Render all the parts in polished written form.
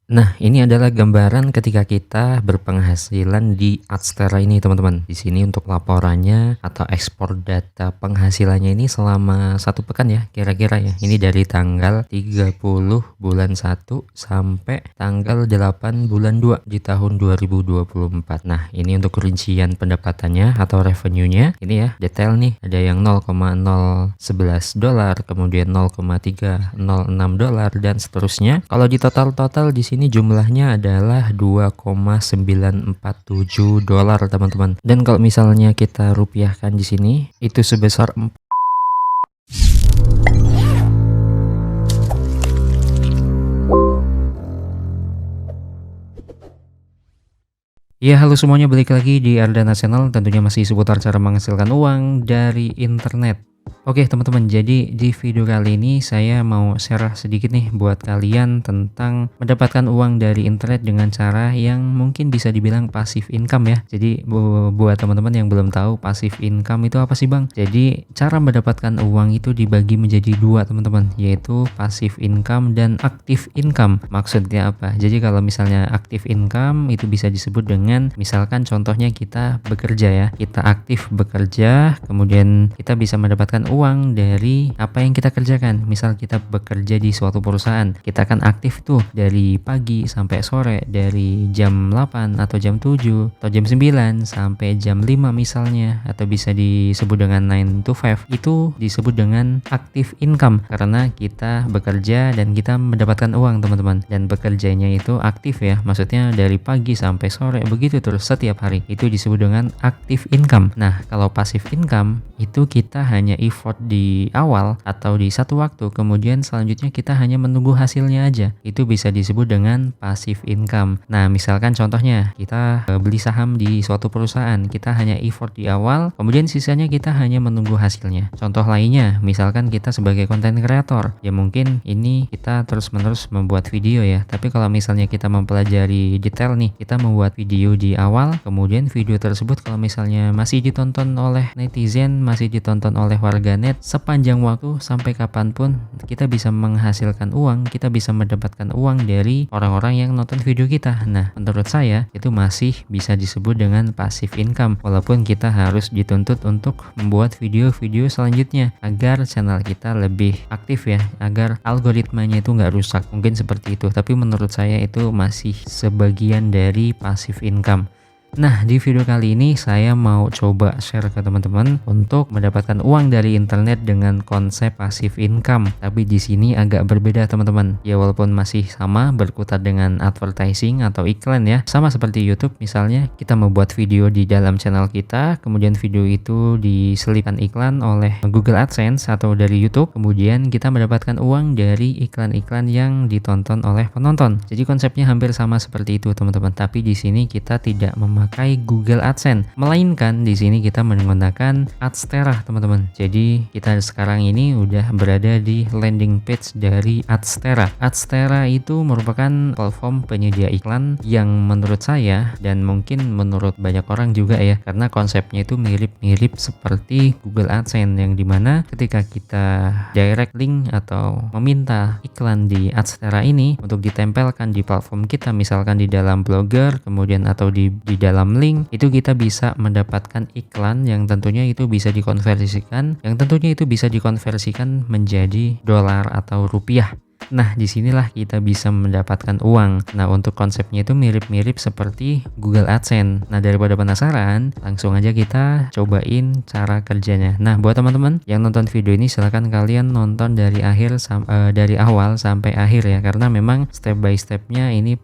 Nah, ini adalah gambaran ketika kita berpenghasilan di Adstera ini, teman-teman. Di sini untuk laporannya atau ekspor data penghasilannya ini selama 1 pekan ya, kira-kira ya. Ini dari tanggal 30 bulan 1 sampai tanggal 8 bulan 2 di tahun 2024. Nah, ini untuk rincian pendapatannya atau revenue-nya. Ini ya, detail nih. Ada yang 0,011 dolar, kemudian 0,306 dolar dan seterusnya. Kalau di total di sini jumlahnya adalah 2,947 dolar, teman-teman. Dan kalau misalnya kita rupiahkan di sini itu sebesar Ya, halo semuanya, balik lagi di Ardana Channel, tentunya masih seputar cara menghasilkan uang dari internet. Oke teman-teman, jadi di video kali ini saya mau share sedikit nih buat kalian tentang mendapatkan uang dari internet dengan cara yang mungkin bisa dibilang passive income ya. Jadi buat teman-teman yang belum tahu passive income itu apa sih Bang? Jadi cara mendapatkan uang itu dibagi menjadi dua teman-teman, yaitu passive income dan active income. Maksudnya apa? Jadi kalau misalnya active income itu bisa disebut dengan misalkan contohnya kita bekerja ya, kita aktif bekerja, kemudian kita bisa mendapatkan uang dari apa yang kita kerjakan. Misal kita bekerja di suatu perusahaan, kita akan aktif tuh dari pagi sampai sore, dari jam 8 atau jam 7 atau jam 9 sampai jam 5 misalnya, atau bisa disebut dengan 9 to 5. Itu disebut dengan active income karena kita bekerja dan kita mendapatkan uang teman-teman, dan bekerjanya itu aktif ya, maksudnya dari pagi sampai sore begitu terus setiap hari. Itu disebut dengan active income. Nah, kalau passive income itu kita hanya effort di awal atau di satu waktu, kemudian selanjutnya kita hanya menunggu hasilnya aja. Itu bisa disebut dengan passive income. Nah, misalkan contohnya kita beli saham di suatu perusahaan, kita hanya effort di awal, kemudian sisanya kita hanya menunggu hasilnya. Contoh lainnya, misalkan kita sebagai content creator, ya mungkin ini kita terus-menerus membuat video ya. Tapi kalau misalnya kita mempelajari detail nih, kita membuat video di awal, kemudian video tersebut kalau misalnya masih ditonton oleh netizen, masih ditonton oleh warganet sepanjang waktu sampai kapanpun, kita bisa menghasilkan uang, kita bisa mendapatkan uang dari orang-orang yang nonton video kita. Nah, menurut saya itu masih bisa disebut dengan passive income, walaupun kita harus dituntut untuk membuat video-video selanjutnya agar channel kita lebih aktif ya, agar algoritmanya itu nggak rusak, mungkin seperti itu. Tapi menurut saya itu masih sebagian dari passive income. Nah, di video kali ini saya mau coba share ke teman-teman untuk mendapatkan uang dari internet dengan konsep passive income. Tapi di sini agak berbeda teman-teman. Ya, walaupun masih sama berkutat dengan advertising atau iklan ya. Sama seperti YouTube misalnya, kita membuat video di dalam channel kita, kemudian video itu diselipkan iklan oleh Google AdSense atau dari YouTube. Kemudian kita mendapatkan uang dari iklan-iklan yang ditonton oleh penonton. Jadi konsepnya hampir sama seperti itu teman-teman. Tapi di sini kita tidak memakai Google AdSense, melainkan di sini kita menggunakan Adstera teman-teman. Jadi kita sekarang ini udah berada di landing page dari Adstera. Adstera itu merupakan platform penyedia iklan yang menurut saya dan mungkin menurut banyak orang juga ya, karena konsepnya itu mirip-mirip seperti Google AdSense, yang dimana ketika kita direct link atau meminta iklan di Adstera ini untuk ditempelkan di platform kita, misalkan di dalam blogger, kemudian atau di dalam link, itu kita bisa mendapatkan iklan yang tentunya itu bisa dikonversikan menjadi dolar atau rupiah. Nah, disinilah kita bisa mendapatkan uang. Nah, untuk konsepnya itu mirip-mirip seperti Google AdSense. Nah, daripada penasaran, langsung aja kita cobain cara kerjanya. Nah, buat teman-teman yang nonton video ini, silahkan kalian nonton dari dari awal sampai akhir ya, karena memang step by stepnya ini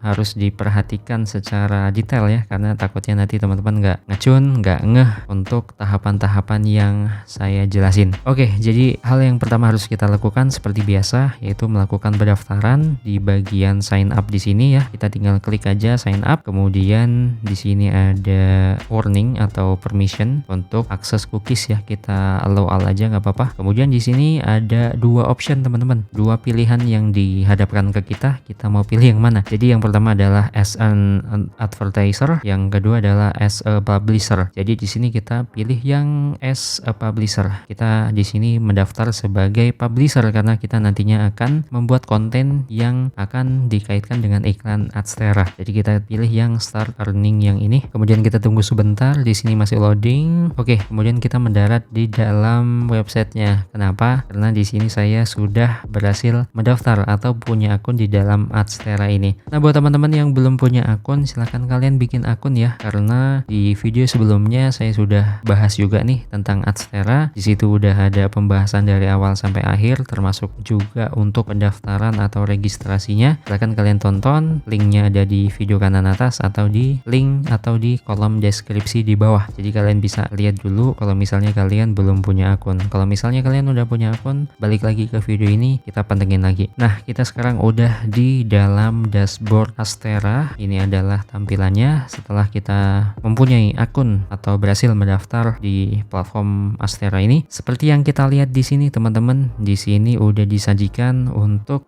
harus diperhatikan secara detail ya, karena takutnya nanti teman-teman nggak ngeh untuk tahapan-tahapan yang saya jelasin. Oke, jadi hal yang pertama harus kita lakukan seperti biasa, yaitu melakukan pendaftaran di bagian sign up di sini ya. Kita tinggal klik aja sign up, kemudian di sini ada warning atau permission untuk akses cookies ya. Kita allow all aja nggak apa-apa. Kemudian di sini ada dua option teman-teman, dua pilihan yang dihadapkan ke kita. Kita mau pilih yang mana? Jadi yang pertama adalah as an advertiser, yang kedua adalah as a publisher. Jadi di sini kita pilih yang as a publisher. Kita di sini mendaftar sebagai publisher karena kita nantinya akan membuat konten yang akan dikaitkan dengan iklan Adstera. Jadi kita pilih yang start earning yang ini. Kemudian kita tunggu sebentar, di sini masih loading. Oke, kemudian kita mendarat di dalam websitenya. Kenapa? Karena di sini saya sudah berhasil mendaftar atau punya akun di dalam Adstera ini. Nah, buat teman-teman yang belum punya akun, silahkan kalian bikin akun ya. Karena di video sebelumnya saya sudah bahas juga nih tentang Adstera. Di situ udah ada pembahasan dari awal sampai akhir, termasuk juga untuk pendaftaran atau registrasinya. Silahkan kalian tonton, linknya ada di video kanan atas atau di link atau di kolom deskripsi di bawah. Jadi kalian bisa lihat dulu kalau misalnya kalian belum punya akun. Kalau misalnya kalian udah punya akun, balik lagi ke video ini, kita pantengin lagi. Nah, kita sekarang udah di dalam dashboard Adstera. Ini adalah tampilannya setelah kita mempunyai akun atau berhasil mendaftar di platform Adstera ini. Seperti yang kita lihat di sini teman-teman, di sini udah disajikan untuk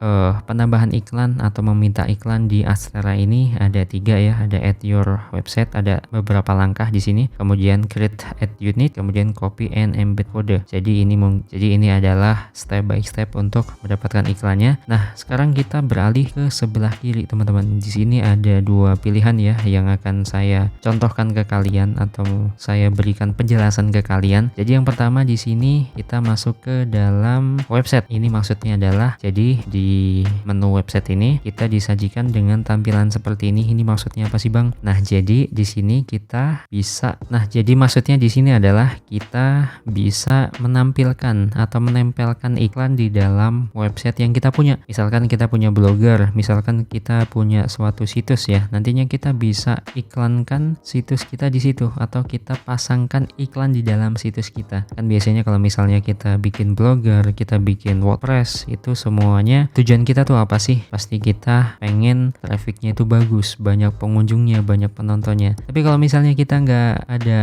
penambahan iklan atau meminta iklan di Adstera ini ada 3 ya, ada add your website, ada beberapa langkah di sini, kemudian create ad unit, kemudian copy and embed kode. Jadi ini adalah step by step untuk mendapatkan iklannya. Nah, sekarang kita beralih ke sebelah kiri teman-teman. Di sini ada 2 pilihan ya yang akan saya contohkan ke kalian atau saya berikan penjelasan ke kalian. Jadi yang pertama di sini kita masuk ke dalam website. Ini maksudnya adalah jadi di menu website ini kita disajikan dengan tampilan seperti ini. Ini maksudnya apa sih Bang? Nah, jadi di sini kita bisa maksudnya di sini adalah kita bisa menampilkan atau menempelkan iklan di dalam website yang kita punya. Misalkan kita punya blogger, misalkan kita punya suatu situs ya. Nantinya kita bisa iklankan situs kita di situ atau kita pasangkan iklan di dalam situs kita. Kan biasanya kalau misalnya kita bikin blogger, kita bikin WordPress, itu semuanya tujuan kita tuh apa sih? Pasti kita pengen trafficnya itu bagus, banyak pengunjungnya, banyak penontonnya. Tapi kalau misalnya kita nggak ada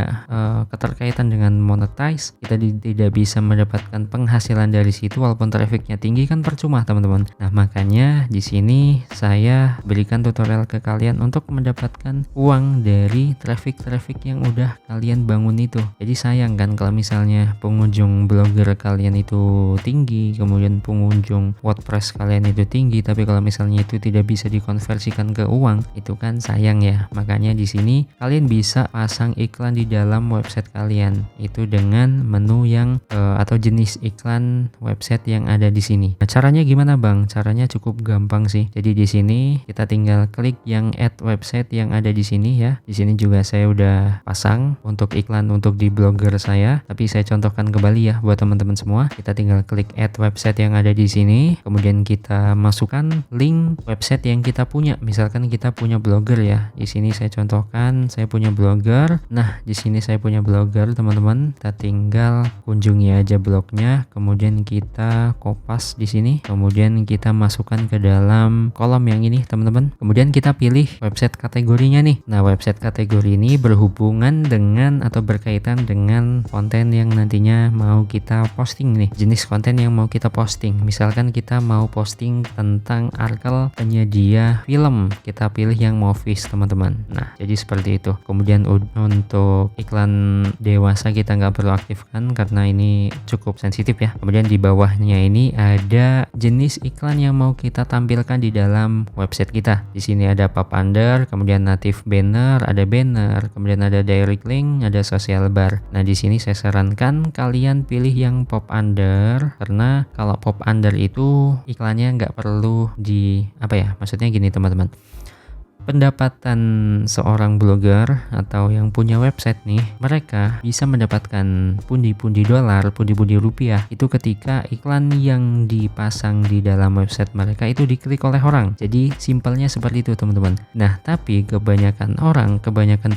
keterkaitan dengan monetize, kita tidak bisa mendapatkan penghasilan dari situ walaupun trafficnya tinggi, kan percuma teman-teman. Nah, makanya di sini saya berikan tutorial ke kalian untuk mendapatkan uang dari traffic yang udah kalian bangun itu. Jadi sayang kan kalau misalnya pengunjung blogger kalian itu tinggi, kemudian pengunjung WordPress kalian itu tinggi, tapi kalau misalnya itu tidak bisa dikonversikan ke uang, itu kan sayang ya. Makanya di sini kalian bisa pasang iklan di dalam website kalian itu dengan menu yang atau jenis iklan website yang ada di sini. Nah, caranya gimana Bang? Caranya cukup gampang sih. Jadi di sini kita tinggal klik yang add website yang ada di sini ya. Di sini juga saya udah pasang untuk iklan untuk di blogger saya, tapi saya contohkan kembali ya buat teman-teman semua. Kita tinggal klik add website yang ada di sini, kemudian kita masukkan link website yang kita punya. Misalkan kita punya blogger ya. Di sini saya contohkan saya punya blogger. Nah, di sini saya punya blogger teman-teman. Kita tinggal kunjungi aja blognya, kemudian kita kopas di sini, kemudian kita masukkan ke dalam kolom yang ini teman-teman. Kemudian kita pilih website kategorinya nih. Nah, website kategori ini berhubungan dengan atau berkaitan dengan konten yang nantinya mau kita posting nih, jenis konten yang mau kita posting. Misalkan kita mau posting tentang artikel penyedia film, kita pilih yang movies teman-teman. Nah, jadi seperti itu. Kemudian untuk iklan dewasa kita nggak perlu aktifkan karena ini cukup sensitif ya. Kemudian di bawahnya ini ada jenis iklan yang mau kita tampilkan di dalam website kita. Di sini ada pop under, kemudian native banner, ada banner, kemudian ada direct link, ada social bar. Nah, di sini saya sarankan kalian pilih yang pop under karena kalau pop under itu iklannya nggak perlu maksudnya gini teman-teman. Pendapatan seorang blogger atau yang punya website nih, mereka bisa mendapatkan pundi-pundi dolar, pundi-pundi rupiah itu ketika iklan yang dipasang di dalam website mereka itu diklik oleh orang. Jadi simpelnya seperti itu teman-teman. Nah, tapi kebanyakan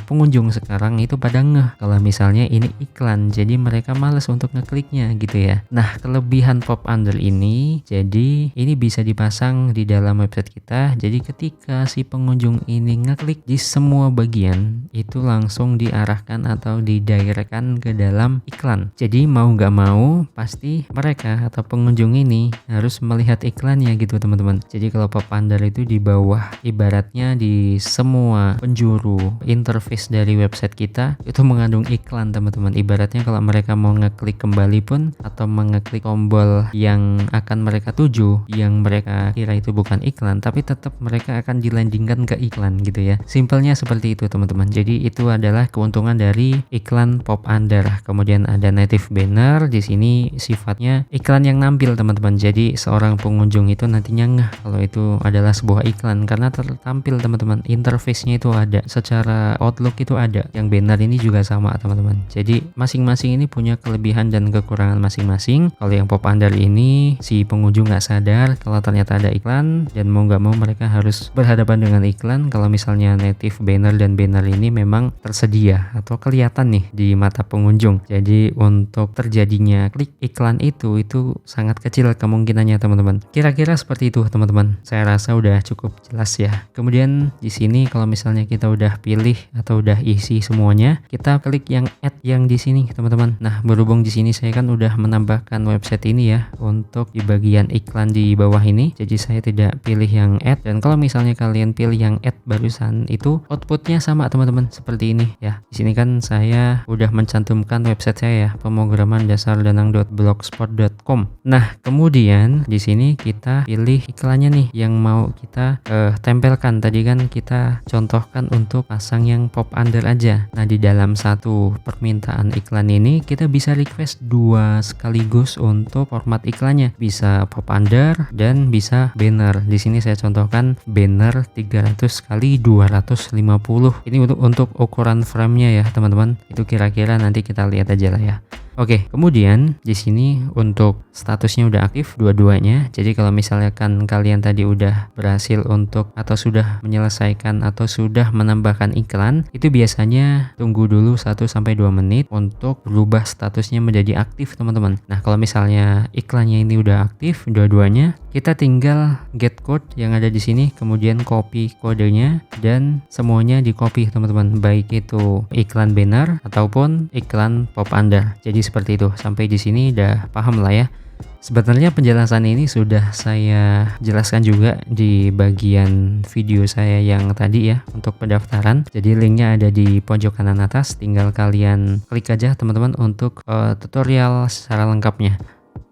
pengunjung sekarang itu pada ngeh kalau misalnya ini iklan, jadi mereka males untuk ngekliknya gitu ya. Nah, kelebihan pop under ini, jadi ini bisa dipasang di dalam website kita. Jadi ketika si pengunjung pengunjung ini ngeklik di semua bagian, itu langsung diarahkan atau didirectkan ke dalam iklan. Jadi mau nggak mau pasti mereka atau pengunjung ini harus melihat iklannya gitu teman-teman. Jadi kalau pop under itu di bawah, ibaratnya di semua penjuru interface dari website kita itu mengandung iklan teman-teman. Ibaratnya kalau mereka mau ngeklik kembali pun atau mengeklik tombol yang akan mereka tuju, yang mereka kira itu bukan iklan, tapi tetap mereka akan dilandingkan ke iklan gitu ya. Simpelnya seperti itu teman-teman. Jadi itu adalah keuntungan dari iklan pop under. Kemudian ada native banner, di sini sifatnya iklan yang nampil teman-teman. Jadi seorang pengunjung itu nantinya ngeh kalau itu adalah sebuah iklan karena tertampil teman-teman. Interface-nya itu ada, secara Outlook itu ada. Yang banner ini juga sama teman-teman. Jadi masing-masing ini punya kelebihan dan kekurangan masing-masing. Kalau yang pop under ini si pengunjung nggak sadar kalau ternyata ada iklan, dan mau nggak mau mereka harus berhadapan dengan iklan. Kalau misalnya native banner dan banner ini memang tersedia atau kelihatan nih di mata pengunjung, jadi untuk terjadinya klik iklan itu sangat kecil kemungkinannya teman-teman. Kira-kira seperti itu teman-teman. Saya rasa udah cukup jelas ya. Kemudian di sini kalau misalnya kita udah pilih atau udah isi semuanya, kita klik yang add yang di sini teman-teman. Nah, berhubung di sini saya kan udah menambahkan website ini ya untuk di bagian iklan di bawah ini, jadi saya tidak pilih yang add. Dan kalau misalnya kalian pilih yang add barusan, itu outputnya sama teman-teman seperti ini ya. Di sini kan saya udah mencantumkan website saya ya, pemrogramanDasarDanang.blogspot.com. Nah, kemudian di sini kita pilih iklannya nih yang mau kita tempelkan. Tadi kan kita contohkan untuk pasang yang pop under aja. Nah, di dalam satu permintaan iklan ini kita bisa request dua sekaligus untuk format iklannya. Bisa pop under dan bisa banner. Di sini saya contohkan banner 300 kali 250. Ini untuk ukuran frame-nya ya, teman-teman. Itu kira-kira nanti kita lihat aja lah ya. Oke, kemudian di sini untuk statusnya udah aktif dua-duanya. Jadi kalau misalkan kalian tadi udah berhasil untuk atau sudah menyelesaikan atau sudah menambahkan iklan, itu biasanya tunggu dulu 1-2 menit untuk berubah statusnya menjadi aktif, teman-teman. Nah, kalau misalnya iklannya ini udah aktif dua-duanya, kita tinggal get code yang ada di sini, kemudian copy kodenya dan semuanya di copy, teman-teman. Baik itu iklan banner ataupun iklan pop under. Jadi seperti itu. Sampai di sini udah paham lah ya. Sebenarnya penjelasan ini sudah saya jelaskan juga di bagian video saya yang tadi ya untuk pendaftaran. Jadi linknya ada di pojok kanan atas. Tinggal kalian klik aja teman-teman untuk tutorial secara lengkapnya.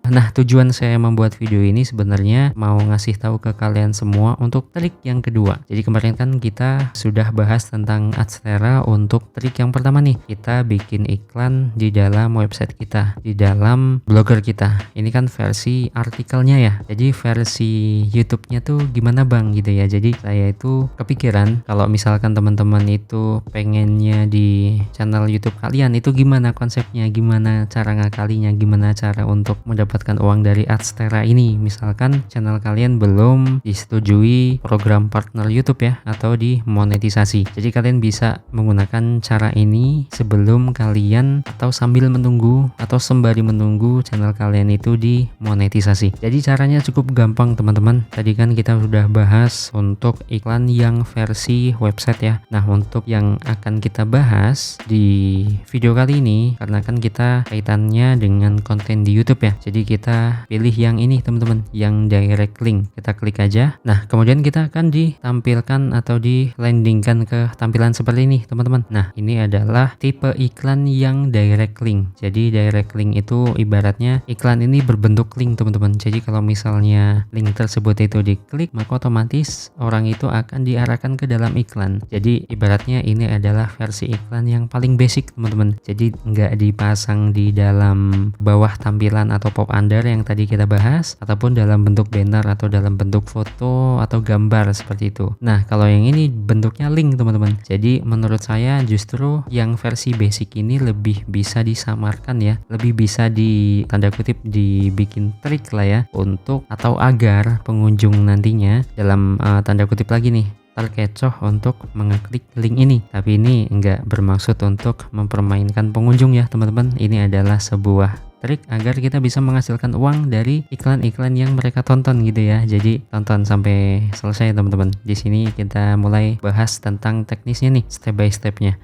Nah, tujuan saya membuat video ini sebenarnya mau ngasih tahu ke kalian semua untuk trik yang kedua. Jadi kemarin kan kita sudah bahas tentang Adstera. Untuk trik yang pertama nih, kita bikin iklan di dalam website kita, di dalam blogger kita. Ini kan versi artikelnya ya. Jadi versi YouTube-nya tuh gimana bang gitu ya. Jadi saya itu kepikiran kalau misalkan teman-teman itu pengennya di channel YouTube kalian itu gimana konsepnya, gimana cara ngakalinya, gimana cara untuk mendapatkan uang dari Adstera ini. Misalkan channel kalian belum disetujui program partner YouTube ya, atau dimonetisasi. Jadi kalian bisa menggunakan cara ini sebelum kalian atau sambil menunggu atau sembari menunggu channel kalian itu dimonetisasi. Jadi caranya cukup gampang teman-teman. Tadi kan kita sudah bahas untuk iklan yang versi website ya. Nah, untuk yang akan kita bahas di video kali ini, karena kan kita kaitannya dengan konten di YouTube ya. Jadi kita pilih yang ini teman-teman, yang direct link. Kita klik aja. Nah, kemudian kita akan ditampilkan atau di-landingkan ke tampilan seperti ini teman-teman. Nah, ini adalah tipe iklan yang direct link. Jadi direct link itu ibaratnya iklan ini berbentuk link teman-teman. Jadi kalau misalnya link tersebut itu diklik, maka otomatis orang itu akan diarahkan ke dalam iklan. Jadi ibaratnya ini adalah versi iklan yang paling basic teman-teman. Jadi nggak dipasang di dalam bawah tampilan atau pop under yang tadi kita bahas, ataupun dalam bentuk banner atau dalam bentuk foto atau gambar seperti itu. Nah, kalau yang ini bentuknya link teman-teman. Jadi menurut saya justru yang versi basic ini lebih bisa disamarkan ya, lebih bisa di tanda kutip dibikin trik lah ya, untuk atau agar pengunjung nantinya dalam tanda kutip lagi nih terkecoh untuk mengeklik link ini. Tapi ini enggak bermaksud untuk mempermainkan pengunjung ya teman-teman. Ini adalah sebuah trik agar kita bisa menghasilkan uang dari iklan-iklan yang mereka tonton gitu ya. Jadi tonton sampai selesai teman-teman. Di sini kita mulai bahas tentang teknisnya nih, step by stepnya.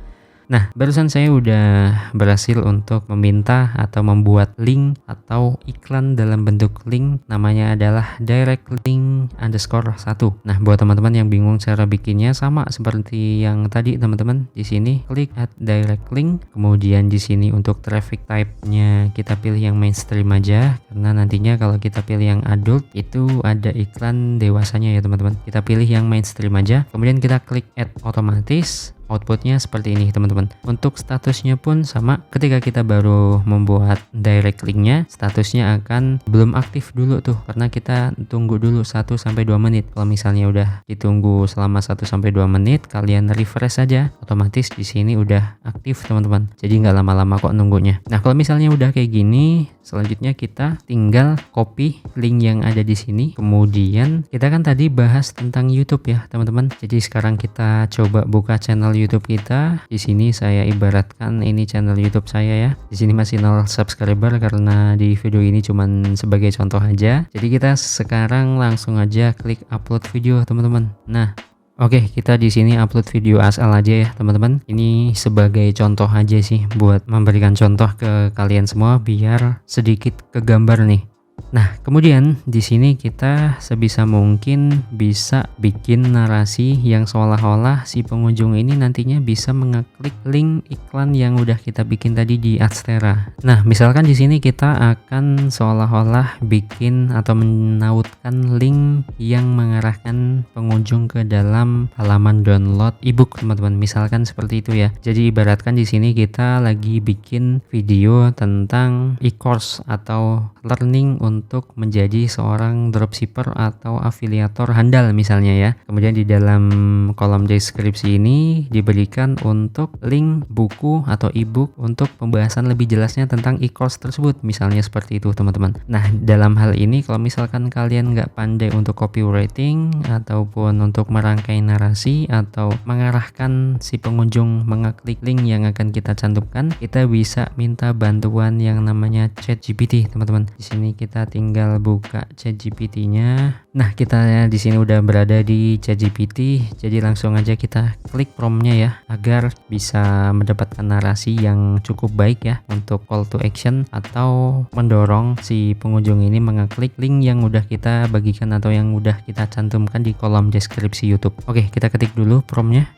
Nah, barusan saya udah berhasil untuk meminta atau membuat link atau iklan dalam bentuk link, namanya adalah direct link underscore 1. Nah, buat teman-teman yang bingung cara bikinnya, sama seperti yang tadi teman-teman, di sini klik add direct link, kemudian di sini untuk traffic type-nya kita pilih yang mainstream aja, karena nantinya kalau kita pilih yang adult itu ada iklan dewasanya ya teman-teman. Kita pilih yang mainstream aja, kemudian kita klik add, otomatis outputnya seperti ini teman-teman. Untuk statusnya pun sama, ketika kita baru membuat direct linknya, statusnya akan belum aktif dulu tuh, karena kita tunggu dulu 1-2 menit. Kalau misalnya udah ditunggu selama 1-2 menit, kalian refresh saja, otomatis di sini udah aktif teman-teman. Jadi nggak lama-lama kok nunggunya. Nah, kalau misalnya udah kayak gini, selanjutnya kita tinggal copy link yang ada di sini. Kemudian kita kan tadi bahas tentang YouTube ya teman-teman. Jadi sekarang kita coba buka channel YouTube kita. Di sini saya ibaratkan ini channel YouTube saya ya. Di sini masih 0 subscriber karena di video ini cuman sebagai contoh aja. Jadi kita sekarang langsung aja klik upload video teman-teman. Nah, oke, kita di sini upload video asal aja ya teman-teman. Ini sebagai contoh aja sih, buat memberikan contoh ke kalian semua biar sedikit kegambar nih. Nah, kemudian di sini kita sebisa mungkin bisa bikin narasi yang seolah-olah si pengunjung ini nantinya bisa mengeklik link iklan yang udah kita bikin tadi di Adstera. Nah, misalkan di sini kita akan seolah-olah bikin atau menautkan link yang mengarahkan pengunjung ke dalam halaman download ebook, teman-teman. Misalkan seperti itu ya. Jadi ibaratkan di sini kita lagi bikin video tentang e-course atau learning untuk menjadi seorang dropshipper atau afiliator handal misalnya ya. Kemudian di dalam kolom deskripsi ini diberikan untuk link buku atau ebook untuk pembahasan lebih jelasnya tentang e-course tersebut, misalnya seperti itu teman-teman. Nah, dalam hal ini kalau misalkan kalian nggak pandai untuk copywriting ataupun untuk merangkai narasi atau mengarahkan si pengunjung mengeklik link yang akan kita cantumkan, kita bisa minta bantuan yang namanya ChatGPT teman-teman. Di sini kita tinggal buka ChatGPT-nya. Nah, kita di sini udah berada di ChatGPT, jadi langsung aja kita klik prompt-nya ya, agar bisa mendapatkan narasi yang cukup baik ya untuk call to action atau mendorong si pengunjung ini mengeklik link yang udah kita bagikan atau yang udah kita cantumkan di kolom deskripsi YouTube. Oke, kita ketik dulu prompt-nya.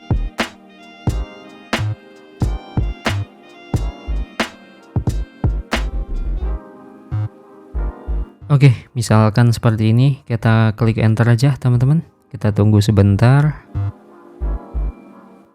Oke, misalkan seperti ini, kita klik enter aja teman-teman. Kita tunggu sebentar.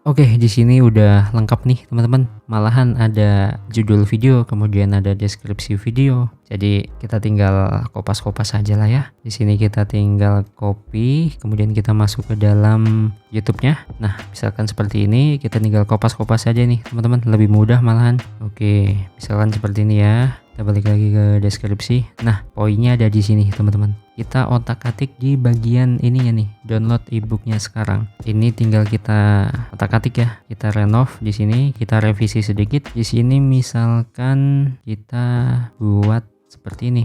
Oke, di sini udah lengkap nih teman-teman. Malahan ada judul video, kemudian ada deskripsi video. Jadi kita tinggal kopas-kopas aja lah ya. Di sini kita tinggal copy, kemudian kita masuk ke dalam YouTube-nya. Nah, misalkan seperti ini, kita tinggal kopas-kopas aja nih teman-teman. Lebih mudah malahan. Oke, misalkan seperti ini ya. Kita balik lagi ke deskripsi. Nah, poinnya ada di sini teman-teman. Kita otak-atik di bagian ininya nih, download ebooknya sekarang. Ini tinggal kita otak-atik ya. Kita renov di sini, kita revisi sedikit. Di sini misalkan kita buat seperti ini.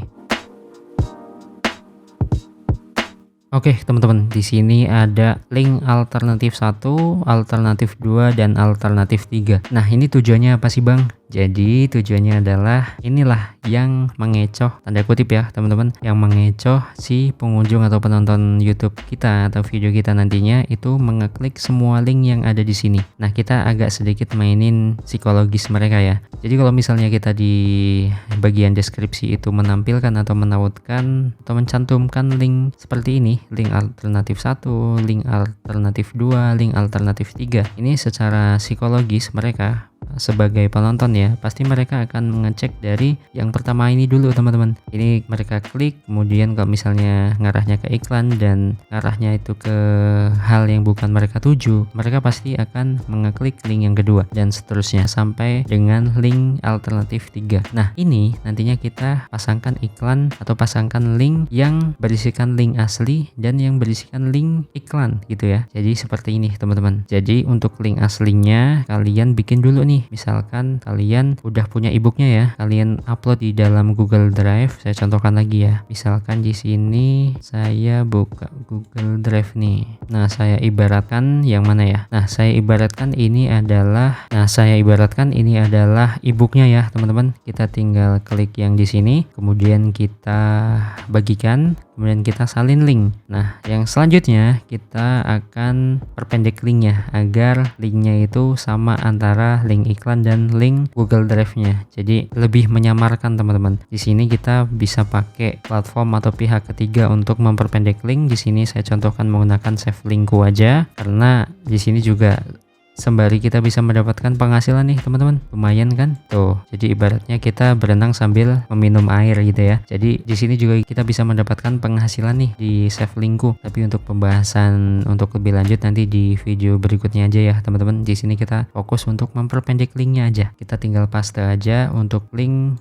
Oke, teman-teman, di sini ada link alternatif 1, alternatif 2, dan alternatif 3. Nah, ini tujuannya apa sih, Bang? Jadi tujuannya adalah inilah yang mengecoh, tanda kutip ya teman-teman, yang mengecoh si pengunjung atau penonton YouTube kita atau video kita nantinya itu mengeklik semua link yang ada di sini. Nah, kita agak sedikit mainin psikologis mereka ya. Jadi kalau misalnya kita di bagian deskripsi itu menampilkan atau menautkan atau mencantumkan link seperti ini, link alternatif 1, link alternatif 2, link alternatif 3. Ini secara psikologis mereka sebagai penonton ya, pasti mereka akan mengecek dari yang pertama ini dulu teman-teman. Ini mereka klik, kemudian kalau misalnya ngarahnya ke iklan dan ngarahnya itu ke hal yang bukan mereka tuju, mereka pasti akan mengeklik link yang kedua dan seterusnya sampai dengan link alternatif 3. Nah, ini nantinya kita pasangkan iklan atau pasangkan link yang berisikan link asli dan yang berisikan link iklan gitu ya. Jadi seperti ini teman-teman. Jadi untuk link aslinya kalian bikin dulu nih nih, misalkan kalian udah punya e-booknya ya, kalian upload di dalam Google Drive. Saya contohkan lagi ya, misalkan di sini saya buka Google Drive nih. Nah, saya ibaratkan yang mana ya? Nah, saya ibaratkan ini adalah e-booknya ya, teman-teman. Kita tinggal klik yang di sini, kemudian kita bagikan, kemudian kita salin link. Nah, yang selanjutnya kita akan perpendek linknya agar linknya itu sama antara link iklan dan link Google Drive-nya. Jadi lebih menyamarkan, teman-teman. Di sini kita bisa pakai platform atau pihak ketiga untuk memperpendek link. Di sini saya contohkan menggunakan Save Linkku aja, karena di sini juga sembari kita bisa mendapatkan penghasilan nih, teman-teman. Lumayan kan? Tuh. Jadi ibaratnya kita berenang sambil meminum air gitu ya. Jadi di sini juga kita bisa mendapatkan penghasilan nih di Save Linkku. Tapi untuk pembahasan untuk lebih lanjut nanti di video berikutnya aja ya, teman-teman. Di sini kita fokus untuk memperpendek linknya aja. Kita tinggal paste aja untuk link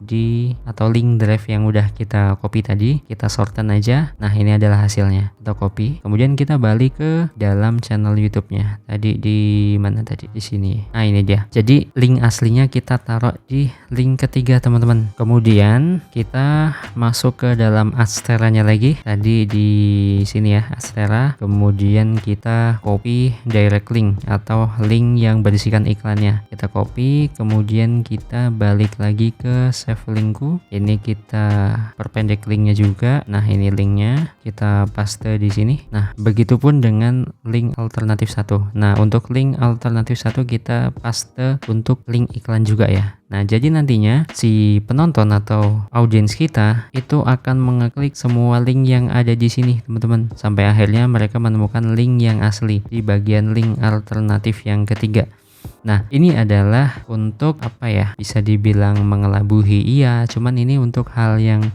atau link drive yang udah kita copy tadi. Kita shorten aja. Nah, ini adalah hasilnya. Kita copy. Kemudian kita balik ke dalam channel YouTube-nya. Tadi di mana tadi? Di sini. Nah, ini dia. Jadi link aslinya kita taruh di link ketiga, teman-teman. Kemudian kita masuk ke dalam Adstera-nya lagi. Tadi di sini ya, Adstera. Kemudian kita copy direct link atau link yang berisikan iklannya. Kita copy, kemudian kita balik lagi ke Save Linkku. Ini kita perpendek linknya juga. Nah, ini linknya kita paste di sini. Nah, begitupun dengan link alternatif 1. Nah, untuk link alternatif 1 kita paste untuk link iklan juga ya. Nah, jadi nantinya si penonton atau audiens kita itu akan mengeklik semua link yang ada di sini, teman-teman, sampai akhirnya mereka menemukan link yang asli di bagian link alternatif yang ketiga. Nah, ini adalah untuk apa ya? Bisa dibilang mengelabuhi, iya, cuman ini untuk hal yang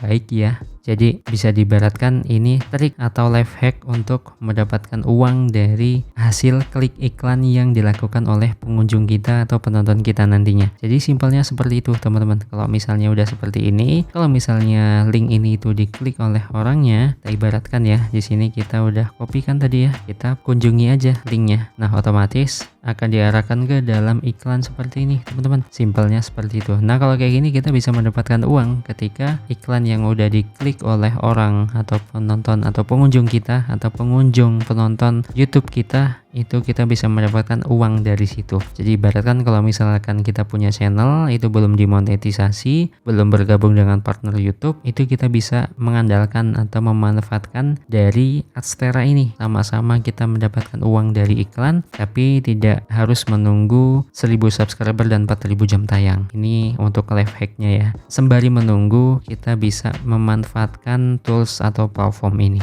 baik ya. Jadi bisa diibaratkan ini trik atau life hack untuk mendapatkan uang dari hasil klik iklan yang dilakukan oleh pengunjung kita atau penonton kita nantinya. Jadi simpelnya seperti itu, teman-teman. Kalau misalnya udah seperti ini, kalau misalnya link ini itu diklik oleh orangnya, kita ibaratkan ya, di sini kita udah copy kan tadi ya, kita kunjungi aja linknya. Nah, otomatis akan diarahkan ke dalam iklan seperti ini, teman-teman. Simpelnya seperti itu. Nah, kalau kayak gini kita bisa mendapatkan uang ketika iklan yang udah diklik oleh orang atau penonton atau pengunjung kita atau penonton YouTube kita, itu kita bisa mendapatkan uang dari situ. Jadi ibaratkan kalau misalkan kita punya channel itu belum dimonetisasi, belum bergabung dengan partner YouTube, itu kita bisa mengandalkan atau memanfaatkan dari Adstera ini. Sama-sama kita mendapatkan uang dari iklan, tapi tidak harus menunggu 1000 subscriber dan 4000 jam tayang. Ini untuk life hacknya ya. Sembari menunggu kita bisa memanfaatkan tools atau platform ini.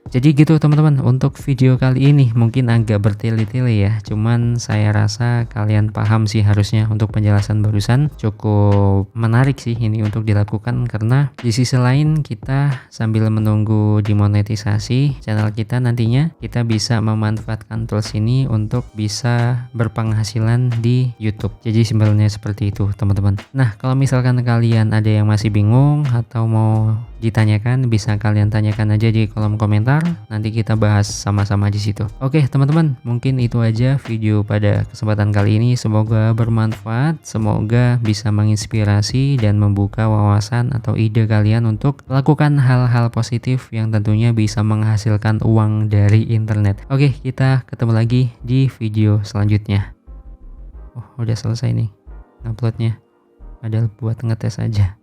Jadi gitu, teman-teman, untuk video kali ini mungkin agak bertele-tele ya, cuman saya rasa kalian paham sih harusnya. Untuk penjelasan barusan cukup menarik sih ini untuk dilakukan, karena di sisi lain kita sambil menunggu dimonetisasi channel kita, nantinya kita bisa memanfaatkan tools ini untuk bisa berpenghasilan di YouTube. Jadi simpelnya seperti itu, teman-teman. Nah, kalau misalkan kalian ada yang masih bingung atau mau ditanyakan, bisa kalian tanyakan aja di kolom komentar. Nanti kita bahas sama-sama di situ. Oke, teman-teman, mungkin itu aja video pada kesempatan kali ini. Semoga bermanfaat, semoga bisa menginspirasi dan membuka wawasan atau ide kalian untuk melakukan hal-hal positif yang tentunya bisa menghasilkan uang dari internet. Oke, kita ketemu lagi di video selanjutnya. Oh, udah selesai nih uploadnya. Padahal buat ngetes aja.